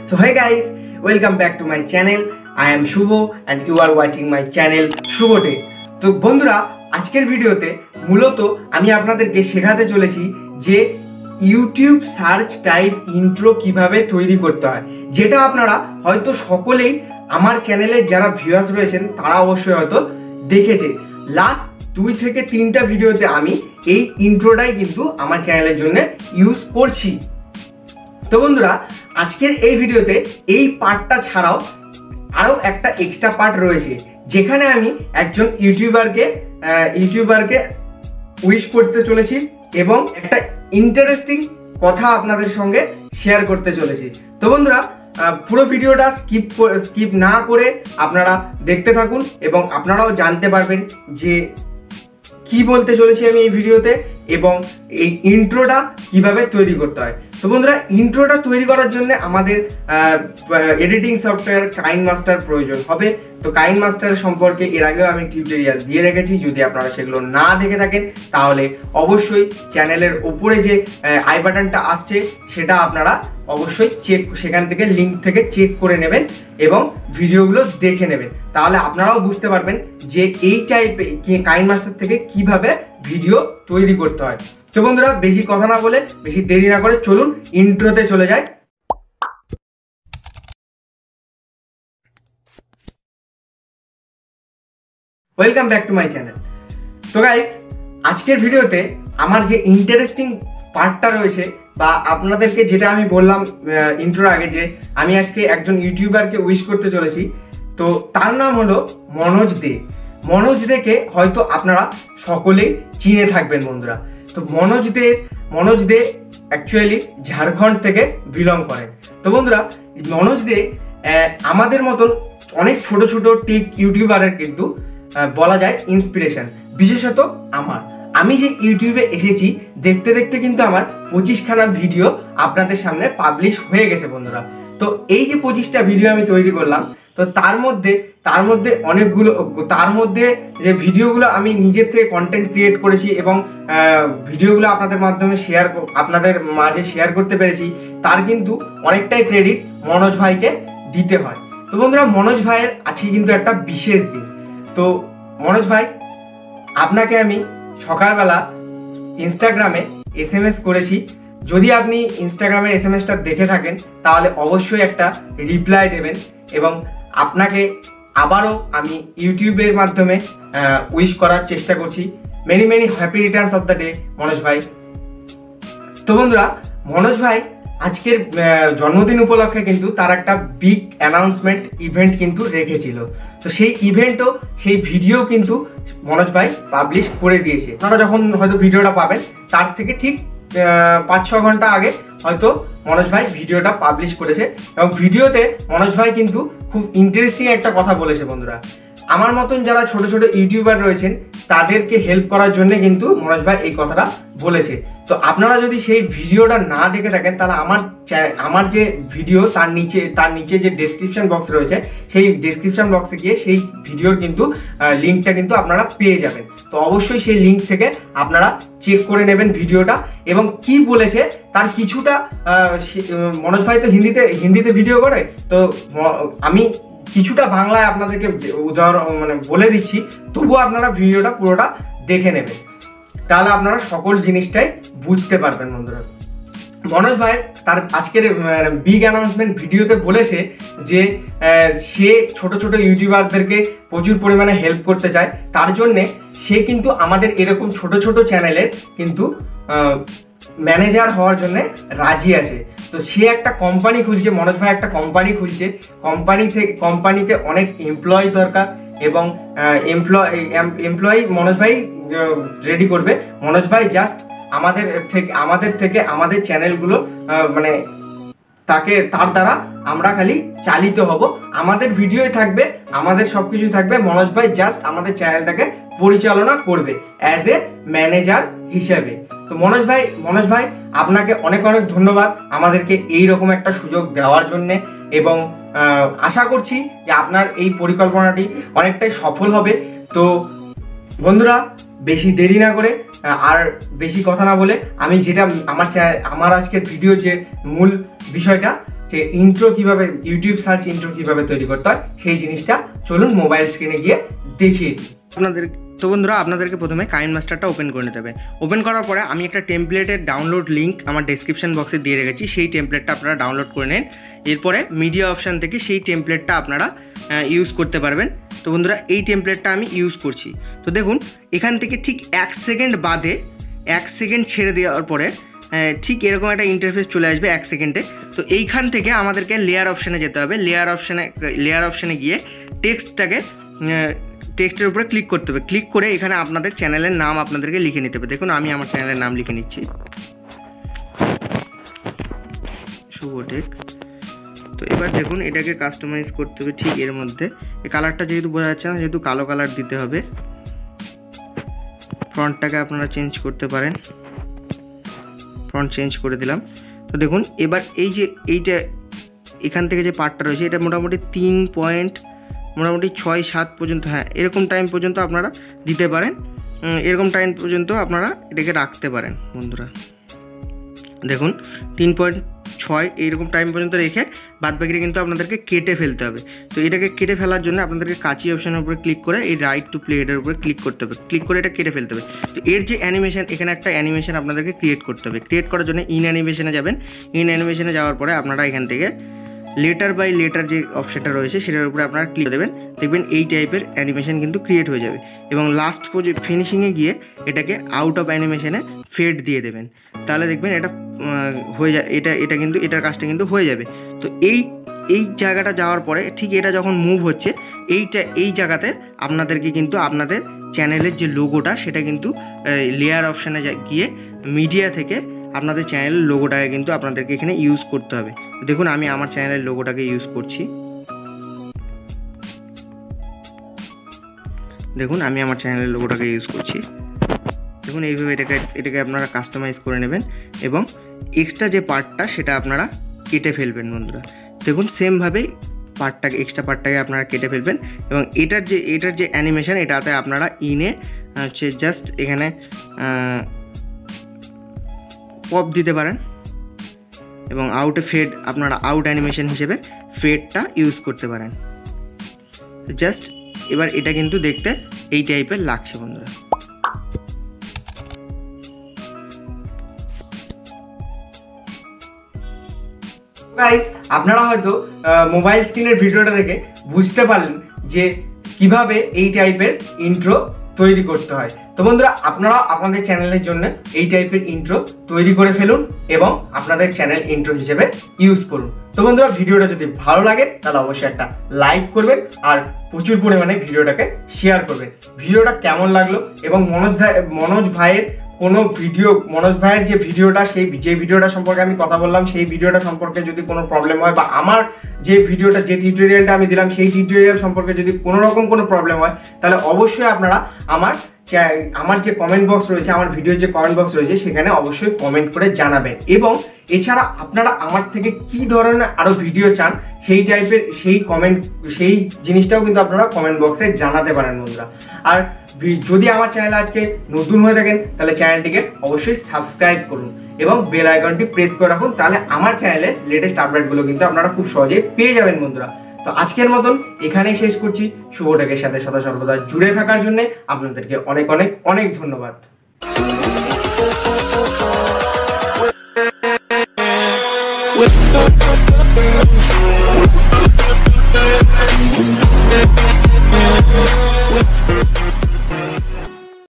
So hey guys, welcome back to my channel. I am Suvo and you are watching my channel Suvo Day. তো বন্ধুরা আজকের ভিডিওতে মূলত আমি আপনাদেরকে শেখাতে চলেছি যে ইউটিউব সার্চ টাইপ ইন্ট্রো কিভাবে তৈরি করতে হয়, যেটা আপনারা হয়তো সকলেই আমার চ্যানেলে যারা ভিউয়ার্স রয়েছেন তারা অবশ্যই হয়তো দেখেছে। লাস্ট 2 থেকে 3টা ভিডিওতে আমি এই ইন্ট্রোটাই কিন্তু আমার চ্যানেলের জন্য ইউজ করছি। তো বন্ধুরা আজকের এই ভিডিওতে এই পার্টটা ছাড়াও আরও একটা এক্সট্রা পার্ট রয়েছে, যেখানে আমি একজন ইউটিউবারকে উইশ করতে চলেছি এবং একটা ইন্টারেস্টিং কথা আপনাদের সঙ্গে শেয়ার করতে চলেছি। তো বন্ধুরা পুরো ভিডিওটা স্কিপ না করে আপনারা দেখতে থাকুন এবং আপনারাও জানতে পারবেন যে কি বলতে চলেছি আমি এই ভিডিওতে এবং এই ইন্ট্রোটা কিভাবে তৈরি করতে হয়। তো বন্ধুরা ইন্ট্রোটা তৈরি করার জন্য আমাদের এডিটিং সফটওয়্যার কাইনমাস্টার প্রয়োজন হবে। তো কাইনমাস্টার সম্পর্কে এর আগেও আমি টিউটোরিয়াল দিয়ে রেখেছি, যদি আপনারা সেগুলো না দেখে থাকেন তাহলে অবশ্যই চ্যানেলের ওপরে যে আই বাটনটা আসছে সেটা আপনারা অবশ্যই সেখান থেকে লিঙ্ক থেকে চেক করে নেবেন এবং ভিডিওগুলো দেখে নেবেন, তাহলে আপনারাও বুঝতে পারবেন যে এই টাইপের কাইনমাস্টার থেকে কিভাবে ভিডিও তৈরি করতে হয়। তো বন্ধুরা বেশি কথা না বলে বেশি দেরি না করে চলুন ইন্ট্রোতে চলে যাই। Welcome back to my channel. তো গাইস আজকের ভিডিওতে আমার যে ইন্টারেস্টিং পার্টটা রয়েছে বা আপনাদেরকে যেটা আমি বললাম ইন্ট্রোর আগে যে আমি আজকে একজন ইউটিউবারকে উইশ করতে চলেছি, তো তার নাম হলো মনোজ দে। মনোজ দেকে হয়তো আপনারা সকলেই চিনে থাকবেন বন্ধুরা। তো মনোজ দে অ্যাকচুয়ালি ঝাড়খণ্ড থেকে বিলং করেন। তো বন্ধুরা মনোজ দে আমাদের মতন অনেক ছোট ছোট টেক ইউটিউবারের কিন্তু বলা যায় ইন্সপিরেশন, বিশেষত আমি যে ইউটিউবে এসেছি দেখতে দেখতে কিন্তু আমার 25খানা ভিডিও আপনাদের সামনে পাবলিশ হয়ে গেছে বন্ধুরা। তো এই যে 25টা ভিডিও আমি তৈরি করলাম, তো তার মধ্যে অনেকগুলো যে ভিডিওগুলো আমি নিজের থেকে কন্টেন্ট ক্রিয়েট করেছি এবং ভিডিওগুলো আপনাদের মাঝে শেয়ার করতে পেরেছি, তার কিন্তু অনেকটাই ক্রেডিট মনোজ ভাইকে দিতে হয়। তো বন্ধুরা মনোজ ভাইয়ের আজকে কিন্তু একটা বিশেষ দিন। তো মনোজ ভাই আপনাকে আমি সকালবেলা ইনস্টাগ্রামে SMS করেছি, যদি আপনি ইনস্টাগ্রামের SMS-টা দেখে থাকেন তাহলে অবশ্যই একটা রিপ্লাই দেবেন এবং আপনাকে আবারও আমি ইউটিউবের মাধ্যমে উইশ করার চেষ্টা করছি। Many happy Returns of the day Manoj ভাই। তো বন্ধুরা মনোজ ভাই আজকের জন্মদিন উপলক্ষে কিন্তু তার একটা বিগ অ্যানাউন্সমেন্ট ইভেন্ট কিন্তু রেখেছিল। তো সেই ইভেন্টও সেই ভিডিও কিন্তু মনোজ ভাই পাবলিশ করে দিয়েছে। আপনারা যখন হয়তো ভিডিওটা পাবেন তার থেকে ঠিক 5-6 ঘন্টা আগে হয়তো মনোজ ভাই ভিডিওটা পাবলিশ করেছে এবং ভিডিওতে মনোজ ভাই কিন্তু খুব ইন্টারেস্টিং একটা কথা বলেছে বন্ধুরা। আমার মতন যারা ছোট ছোট ইউটিউবার রয়েছেন তাদেরকে হেল্প করার জন্য কিন্তু মনোজ ভাই এই কথাটা বলেছে। তো আপনারা যদি সেই ভিডিওটা না দেখে থাকেন তাহলে আমার যে ভিডিও তার নিচে যে ডেসক্রিপশন বক্স রয়েছে সেই ডেসক্রিপশন বক্সে গিয়ে সেই ভিডিওর কিন্তু লিঙ্কটা কিন্তু আপনারা পেয়ে যাবেন। তো অবশ্যই সেই লিঙ্ক থেকে আপনারা চেক করে নেবেন ভিডিওটা এবং কি বলেছে তার কিছুটা মনোজ ভাই তো হিন্দিতে ভিডিও করে, তো আমি কিছুটা বাংলায় আপনাদেরকে উদাহরণ বলে দিচ্ছি, তবুও আপনারা ভিডিওটা পুরোটা দেখে নেবেন, তাহলে আপনারা সকল জিনিসটাই বুঝতে পারবেন বন্ধুরা। মনোজ ভাই তার আজকের বিগ অ্যানাউন্সমেন্ট ভিডিওতে বলেছে যে সে ছোট ছোট ইউটিউবারদেরকে প্রচুর পরিমাণে হেল্প করতে চায়, তার জন্যে সে কিন্তু আমাদের এরকম ছোট ছোট চ্যানেলের কিন্তু ম্যানেজার হওয়ার জন্য রাজি আছে। তো সে একটা কোম্পানি খুলছে, মনোজ ভাই একটা কোম্পানি খুলছে, কোম্পানিতে অনেক এমপ্লয়ি দরকার এবং এমপ্লয়ি মনোজ ভাই রেডি করবে। মনোজ ভাই জাস্ট আমাদের চ্যানেলগুলো তার দ্বারা আমরা খালি চালিত হব, আমাদের ভিডিওই থাকবে, আমাদের সব কিছু থাকবে, মনোজ ভাই জাস্ট আমাদের চ্যানেলটাকে পরিচালনা করবে অ্যাজ এ ম্যানেজার হিসেবে। তো মনোজ ভাই আপনাকে অনেক ধন্যবাদ আমাদেরকে এইরকম একটা সুযোগ দেওয়ার জন্যে এবং আশা করছি যে আপনার এই পরিকল্পনাটি অনেকটাই সফল হবে। তো বন্ধুরা বেশি দেরি না করে আর বেশি কথা না বলে আমি যেটা আমার আজকের ভিডিও যে মূল বিষয়টা যে ইন্ট্রো কিভাবে, ইউটিউব সার্চ ইন্ট্রো কিভাবে তৈরি করতে হয় সেই জিনিসটা চলুন মোবাইল স্ক্রিনে গিয়ে দেখিয়ে দিই আপনাদের। তো বন্ধুরা, আপনাদেরকে প্রথমে কাইনমাস্টারটা ওপেন করে নিতে হবে। ওপেন করার পরে আমি একটা টেমপ্লেটের ডাউনলোড লিঙ্ক আমার ডেসক্রিপশন বক্সে দিয়ে রেখেছি, সেই টেমপ্লেটটা আপনারা ডাউনলোড করে নেন। এরপরে মিডিয়া অপশান থেকে সেই টেমপ্লেটটা আপনারা ইউজ করতে পারবেন। তো বন্ধুরা, এই টেমপ্লেটটা আমি ইউজ করছি। তো দেখুন, এখান থেকে ঠিক 1 সেকেন্ড বাদে 1 সেকেন্ড ছেড়ে দেওয়ার পরে ঠিক এরকম একটা ইন্টারফেস চলে আসবে 1 সেকেন্ডে। তো এইখান থেকে আমাদেরকে লেয়ার অপশানে যেতে হবে। লেয়ার অপশানে গিয়ে টেক্সটের উপরে ক্লিক করতে হবে। ক্লিক করে এখানে আপনাদের চ্যানেলের নাম আপনাদেরকে লিখে নিতে হবে। দেখুন, আমি আমার চ্যানেলের নাম লিখে নিচ্ছি, শুভো টেক। তো এবার দেখুন, এটাকে কাস্টমাইজ করতে হবে ঠিক এর মধ্যে। এই কালারটা যেহেতু বোঝা যাচ্ছে না, যেহেতু কালো কালার দিতে হবে। ফ্রন্টটাকে আপনারা চেঞ্জ করতে পারেন, ফ্রন্ট চেঞ্জ করে দিলাম। তো দেখুন, এবার এইটা এখান থেকে যে পার্টটা রয়েছে, এটা মোটামুটি 3.6-7 পর্যন্ত, হ্যাঁ এরকম টাইম পর্যন্ত আপনারা দিতে পারেন। এরকম টাইম পর্যন্ত আপনারা এটাকে রাখতে পারেন বন্ধুরা। দেখুন, 3.6 এইরকম টাইম পর্যন্ত রেখে বাদবাকিটা কিন্তু আপনাদেরকে কেটে ফেলতে হবে। তো এটাকে কেটে ফেলার জন্য আপনাদেরকে কাঁচি অপশানের উপরে ক্লিক করে এই রাইট টু প্লে এটার উপরে ক্লিক করতে হবে। ক্লিক করে এটা কেটে ফেলতে হবে। তো এর যে অ্যানিমেশন, এখানে একটা অ্যানিমেশন আপনাদেরকে ক্রিয়েট করতে হবে। ক্রিয়েট করার জন্য ইন অ্যানিমেশনে যাবেন। ইন অ্যানিমেশনে যাওয়ার পরে আপনারা এখান থেকে লেটার বাই লেটার যে অপশানটা রয়েছে সেটার উপরে আপনারা ক্লিক দেবেন। দেখবেন এই টাইপের অ্যানিমেশন কিন্তু ক্রিয়েট হয়ে যাবে। এবং লাস্ট ফিনিশিংয়ে গিয়ে এটাকে আউট অফ অ্যানিমেশনে ফেড দিয়ে দেবেন। তাহলে দেখবেন এটা হয়ে যায়, এটা কিন্তু এটার কাজটা কিন্তু হয়ে যাবে। তো এই জায়গাটা যাওয়ার পরে ঠিক এটা যখন মুভ হচ্ছে, এই জায়গাতে আপনাদেরকে কিন্তু আপনাদের চ্যানেলের যে লোগোটা সেটা কিন্তু লেয়ার অপশানে গিয়ে মিডিয়া থেকে আপনাদের চ্যানেলের লোগোটাকে কিন্তু আপনাদেরকে এখানে ইউজ করতে হবে। দেখুন, আমি আমার চ্যানেলের লোগোটাকে ইউজ করছি। দেখুন, আমি আমার চ্যানেলের লোগোটাকে ইউজ করছি। দেখুন, এইভাবে এটাকে আপনারা কাস্টমাইজ করে নেবেন এবং এক্সট্রা যে পার্টটা সেটা আপনারা কেটে ফেলবেন বন্ধুরা। দেখুন, সেমভাবেই এক্সট্রা পার্টটাকে আপনারা কেটে ফেলবেন এবং এটার যে অ্যানিমেশন, এটাতে আপনারা ইনে হচ্ছে জাস্ট এখানে পপ দিতে পারেন এবং আউটে ফেড আপনারা আউট অ্যানিমেশন হিসেবে ফেডটা ইউজ করতে পারেন। জাস্ট এবার এটা কিন্তু দেখতে এই টাইপের লাগছে বন্ধুরা। গাইস, আপনারা হয়তো মোবাইল স্ক্রিনের ভিডিওটা দেখে বুঝতে পারলেন যে কিভাবে এই টাইপের ইন্ট্রো তৈরি করতে হয়। তো বন্ধুরা, আপনারা আপনাদের চ্যানেলের জন্য এই টাইপের ইন্ট্রো তৈরি করে ফেলুন এবং আপনাদের চ্যানেল ইন্ট্রো হিসেবে ইউজ করুন। তো বন্ধুরা, ভিডিওটা যদি ভালো লাগে তাহলে অবশ্যই একটা লাইক করবেন আর প্রচুর পরিমাণে ভিডিওটাকে শেয়ার করবেন। ভিডিওটা কেমন লাগলো এবং মনোজ ভাইয়ের কোনো ভিডিও, মনোজ ভাইয়ের যে ভিডিওটা সম্পর্কে আমি কথা বললাম, সেই ভিডিওটা সম্পর্কে যদি কোনো প্রবলেম হয় বা আমার যে টিউটোরিয়ালটা আমি দিলাম সেই টিউটোরিয়াল সম্পর্কে যদি কোনো রকম কোনো প্রবলেম হয়, তাহলে অবশ্যই আপনারা আমার যে কমেন্ট বক্স রয়েছে, আমার ভিডিওর যে কমেন্ট বক্স রয়েছে সেখানে অবশ্যই কমেন্ট করে জানাবেন। এবং এছাড়া আপনারা আমার থেকে কি ধরনের আরও ভিডিও চান সেই টাইপের সেই জিনিসটাও কিন্তু আপনারা কমেন্ট বক্সে জানাতে পারেন বন্ধুরা। আর যদি আমার চ্যানেলে আজকে নতুন হয়ে থাকেন তাহলে চ্যানেলটিকে অবশ্যই সাবস্ক্রাইব করুন এবং বেল আইকনটি প্রেস করে রাখুন, তাহলে আমার চ্যানেলের লেটেস্ট আপডেটগুলো কিন্তু আপনারা খুব সহজেই পেয়ে যাবেন বন্ধুরা। তো আজকের মতন এখানেই শেষ করছি। শুভো টেকের সাথে সদা সর্বদা জুড়ে থাকার জন্য আপনাদেরকে অনেক অনেক অনেক ধন্যবাদ।